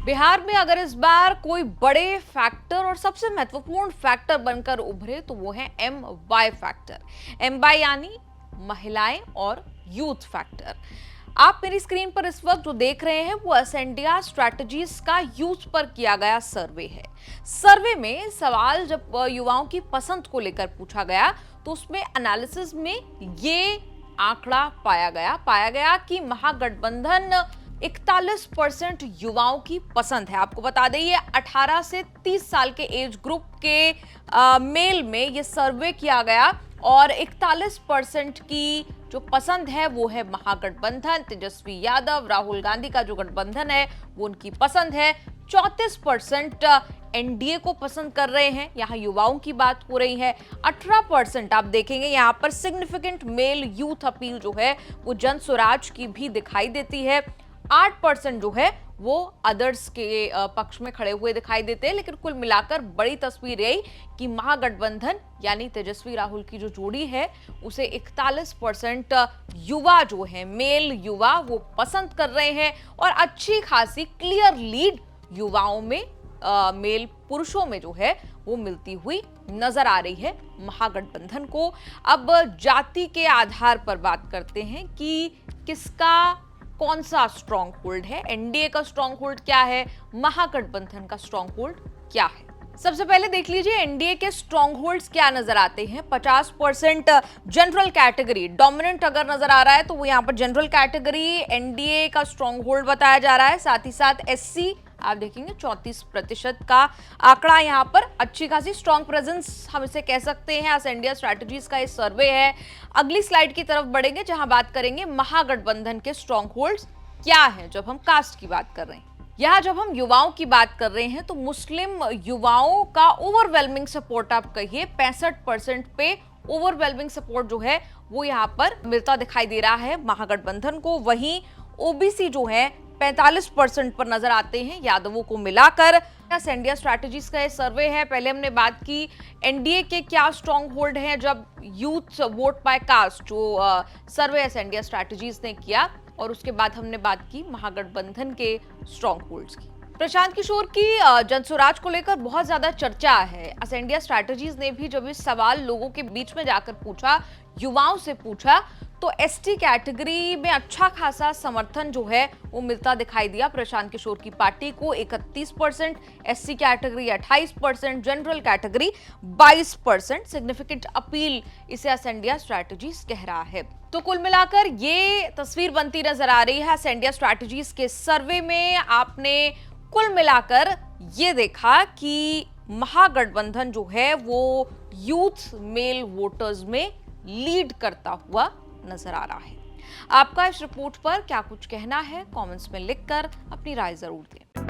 बिहार में अगर इस बार कोई बड़े फैक्टर और सबसे महत्वपूर्ण फैक्टर बनकर उभरे तो वो है MY फैक्टर। MY यानी महिलाएं और यूथ फैक्टर। आप मेरी स्क्रीन पर इस वक्त जो देख रहे हैं वो एसएनडीआर स्ट्रैटेजीज का यूथ पर किया गया सर्वे है। सर्वे में सवाल जब युवाओं की पसंद को लेकर पूछा गया तो उसमें एनालिसिस में ये आंकड़ा पाया गया कि महागठबंधन 41% युवाओं की पसंद है। आपको बता दें ये 18 से 30 साल के एज ग्रुप के मेल में ये सर्वे किया गया और 41% की जो पसंद है वो है महागठबंधन। तेजस्वी यादव, राहुल गांधी का जो गठबंधन है वो उनकी पसंद है। 34% एनडीए को पसंद कर रहे हैं, यहाँ युवाओं की बात हो रही है। 18% आप देखेंगे यहाँ पर सिग्निफिकेंट मेल यूथ अपील जो है वो जन स्वराज की भी दिखाई देती है। 8% जो है वो अदर्स के पक्ष में खड़े हुए दिखाई देते हैं। लेकिन कुल मिलाकर बड़ी तस्वीर यही कि महागठबंधन यानी तेजस्वी राहुल की जो जोड़ी है उसे 41% युवा जो है मेल युवा वो पसंद कर रहे हैं और अच्छी खासी क्लियर लीड युवाओं में मेल पुरुषों में जो है वो मिलती हुई नजर आ रही है महागठबंधन को। अब जाति के आधार पर बात करते हैं कि किसका कौन सा स्ट्रॉन्ग होल्ड है, एनडीए का स्ट्रॉन्ग होल्ड क्या है, महागठबंधन का स्ट्रॉन्ग होल्ड क्या है। सबसे पहले देख लीजिए एनडीए के स्ट्रॉन्ग होल्ड्स क्या नजर आते हैं। 50% जनरल कैटेगरी डोमिनेंट अगर नजर आ रहा है तो वो यहाँ पर जनरल कैटेगरी एनडीए का स्ट्रॉन्ग होल्ड बताया जा रहा है। साथ ही साथ एससी आप देखेंगे 34% का आंकड़ा यहाँ पर अच्छी खासी स्ट्रॉन्ग प्रेजेंस हम इसे कह सकते हैं। एसएनडीआर स्ट्रैटेजीज का ये सर्वे है। अगली स्लाइड की तरफ बढ़ेंगे जहां बात करेंगे महागठबंधन के स्ट्रॉन्ग होल्ड्स क्या है। जब हम कास्ट की बात कर रहे हैं, यहाँ जब हम युवाओं की बात कर रहे हैं तो मुस्लिम युवाओं का ओवरवेलमिंग सपोर्ट आप कहिए 65% पे ओवरवेलमिंग सपोर्ट जो है वो यहाँ पर मिलता दिखाई दे रहा है महागठबंधन को। वहीं ओबीसी जो है 45% पर नजर आते हैं यादवों को मिलाकर। एसएनडीआर स्ट्रैटेजीज का ये सर्वे है। पहले हमने बात की एनडीए के क्या स्ट्रॉन्ग होल्ड हैं जब यूथ वोट बाय कास्ट जो सर्वे एसएनडीआर स्ट्रैटेजीज ने किया, और उसके बाद हमने बात की महागठबंधन के स्ट्रॉन्ग होल्ड्स की। प्रशांत किशोर की जनसुराज को लेकर बहुत ज्यादा चर्चा है। एसएनडीआर स्ट्रैटेजीज ने भी जब इस सवाल लोगों के बीच में जाकर पूछा, युवाओं से पूछा, तो एसटी कैटेगरी में अच्छा खासा समर्थन जो है वो मिलता दिखाई दिया। प्रशांत किशोर की पार्टी को 31%, SC category 28%, general category 22%। Significant appeal इसे एसएनडीआर स्ट्रैटेजीज कह रहा है। तो कुल मिलाकर ये तस्वीर बनती नजर आ रही है एसएनडीआर स्ट्रैटेजीज के सर्वे में। आपने कुल मिलाकर ये देखा कि महागठबंधन जो है वो यूथ मेल वोटर्स में लीड करता हुआ नजर आ रहा है। आपका इस रिपोर्ट पर क्या कुछ कहना है, कमेंट्स में लिखकर अपनी राय जरूर दें।